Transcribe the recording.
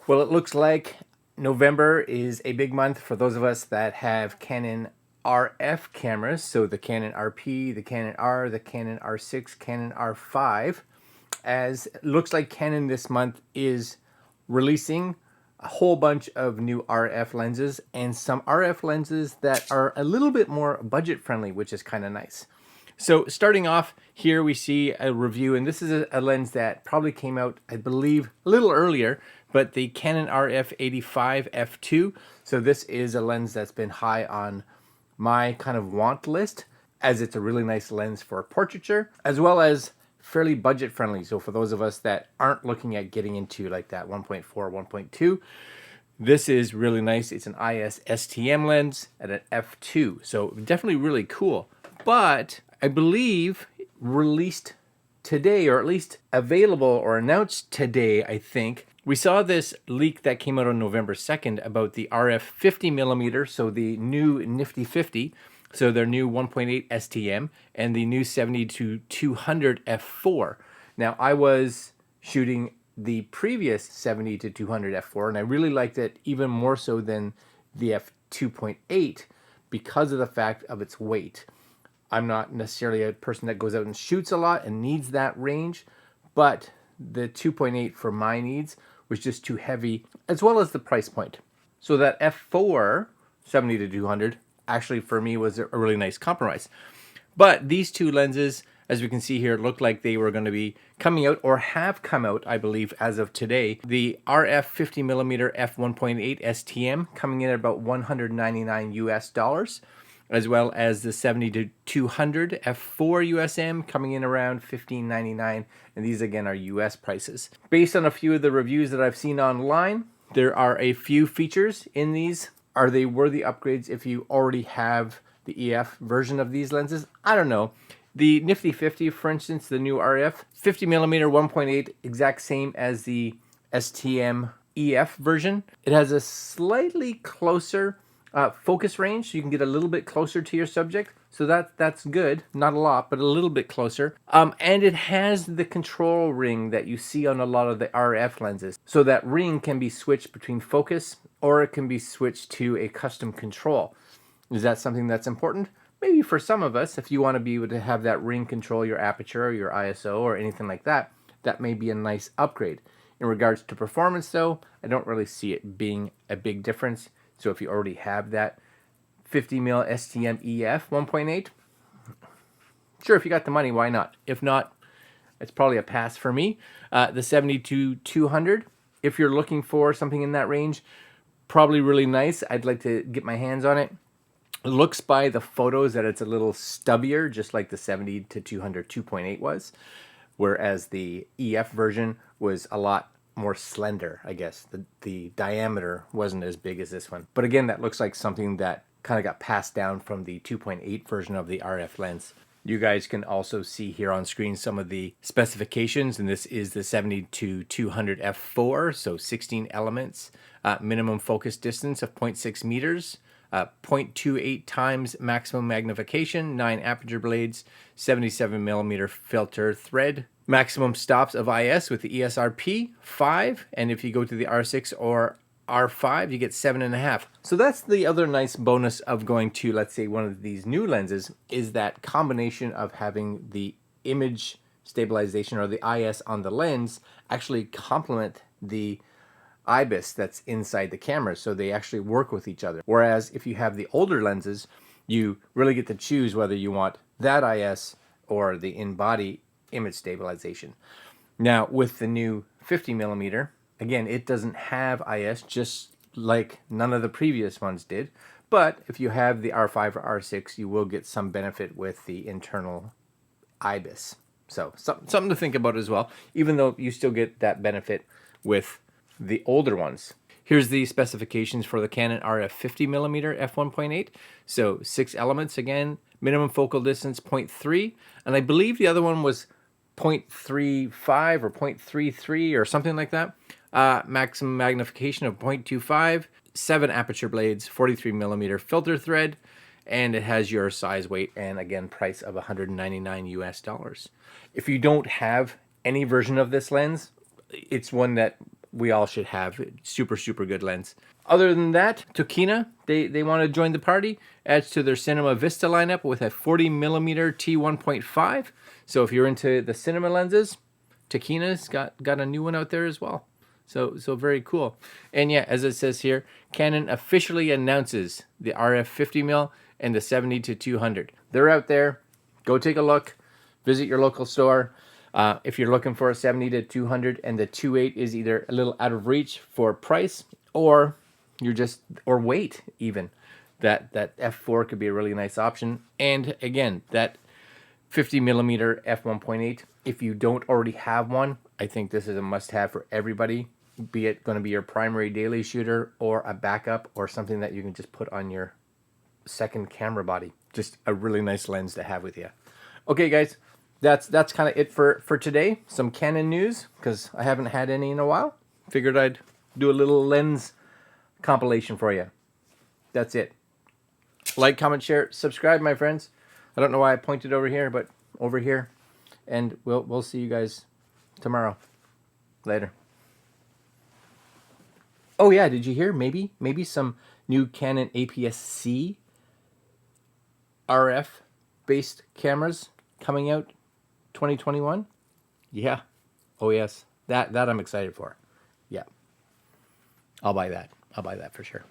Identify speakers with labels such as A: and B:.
A: Well, it looks like November is a big month for those of us that have Canon RF cameras. So the Canon RP, the Canon R, the Canon R6, Canon R5. As it looks like Canon this month is releasing a whole bunch of new RF lenses and some RF lenses that are a little bit more budget friendly, which is kind of nice. So starting off here, we see a review, and this is a lens that probably came out, I believe, a little earlier, but the Canon RF 85 f2. So this is a lens that's been high on my kind of want list, as it's a really nice lens for portraiture, as well as fairly budget friendly. So for those of us that aren't looking at getting into like that 1.4, 1.2, this is really nice. It's an IS STM lens at an f2. So definitely really cool. But I believe released today, or at least available or announced today, I think. We saw this leak that came out on November 2nd about the RF 50mm, so the new nifty 50, so their new 1.8 STM, and the new 70-200 f4. Now, I was shooting the previous 70-200 f4, and I really liked it even more so than the f2.8 because of the fact of its weight. I'm not necessarily a person that goes out and shoots a lot and needs that range, but the 2.8 for my needs was just too heavy, as well as the price point. So that f4 70-200 actually for me was a really nice compromise. But these two lenses, as we can see here, look like they were going to be coming out, or have come out, I believe, as of today. The RF 50mm f1.8 STM coming in at about $199 US, as well as the 70-200 f4 USM coming in around $15.99, and these again are US prices. Based on a few of the reviews that I've seen online, there are a few features in these. Are they worthy upgrades if you already have the EF version of these lenses? I don't know. The nifty 50, for instance, the new RF 50mm 1.8, exact same as the STM EF version. It has a slightly closer focus range, so you can get a little bit closer to your subject. So that's good. Not a lot, but a little bit closer. And it has the control ring that you see on a lot of the RF lenses. So that ring can be switched between focus, or it can be switched to a custom control. Is that something that's important? Maybe for some of us, if you want to be able to have that ring control your aperture or your ISO or anything like that, that may be a nice upgrade. In regards to performance though, I don't really see it being a big difference. So if you already have that 50mm STM EF 1.8, sure, if you got the money, why not? If not, it's probably a pass for me. The 70-200, if you're looking for something in that range, probably really nice. I'd like to get my hands on it. It looks by the photos that it's a little stubbier, just like the 70-200 2.8 was, whereas the EF version was a lot more slender, I guess. The diameter wasn't as big as this one. But again, that looks like something that kind of got passed down from the 2.8 version of the RF lens. You guys can also see here on screen some of the specifications, and this is the 70-200 f4, so 16 elements, minimum focus distance of 0.6 meters, 0.28 times maximum magnification, 9 aperture blades, 77mm filter thread, maximum stops of IS with the ESRP 5, and if you go to the R6 or R5, you get 7.5. So that's the other nice bonus of going to, let's say, one of these new lenses, is that combination of having the image stabilization or the IS on the lens actually complement the IBIS that's inside the camera, so they actually work with each other. Whereas if you have the older lenses, you really get to choose whether you want that IS or the in-body image stabilization. Now with the new 50mm, again, it doesn't have IS, just like none of the previous ones did. But if you have the R5 or R6, you will get some benefit with the internal IBIS. So something to think about as well, even though you still get that benefit with the older ones. Here's the specifications for the Canon RF 50mm f1.8. So 6 elements again, minimum focal distance 0.3, and I believe the other one was 0.35 or 0.33 or something like that. Maximum magnification of 0.25, 7 aperture blades, 43mm filter thread, and it has your size, weight, and again price of $199 US. If you don't have any version of this lens, it's one that we all should have. Super, super good lens. Other than that, Tokina, they want to join the party. Adds to their Cinema Vista lineup with a 40mm t1.5. So if you're into the cinema lenses, Tokina's got a new one out there as well. So very cool. And yeah, as it says here, Canon officially announces the RF 50mm and the 70-200. They're out there. Go take a look. Visit your local store. If you're looking for a 70-200 and the 2.8 is either a little out of reach for price, or or weight even, that f4 could be a really nice option. And again, that 50mm f1.8, if you don't already have one, I think this is a must-have for everybody, be it going to be your primary daily shooter or a backup or something that you can just put on your second camera body. Just a really nice lens to have with you. Okay, guys, that's kind of it for today. Some Canon news, because I haven't had any in a while. Figured I'd do a little lens compilation for you. That's it. Like, comment, share, subscribe, my friends. I don't know why I pointed over here, but over here. And we'll see you guys tomorrow. Later. Oh yeah, did you hear? Maybe some new Canon APS-C RF based cameras coming out 2021. Yeah. Oh yes. That I'm excited for. Yeah. I'll buy that. I'll buy that for sure.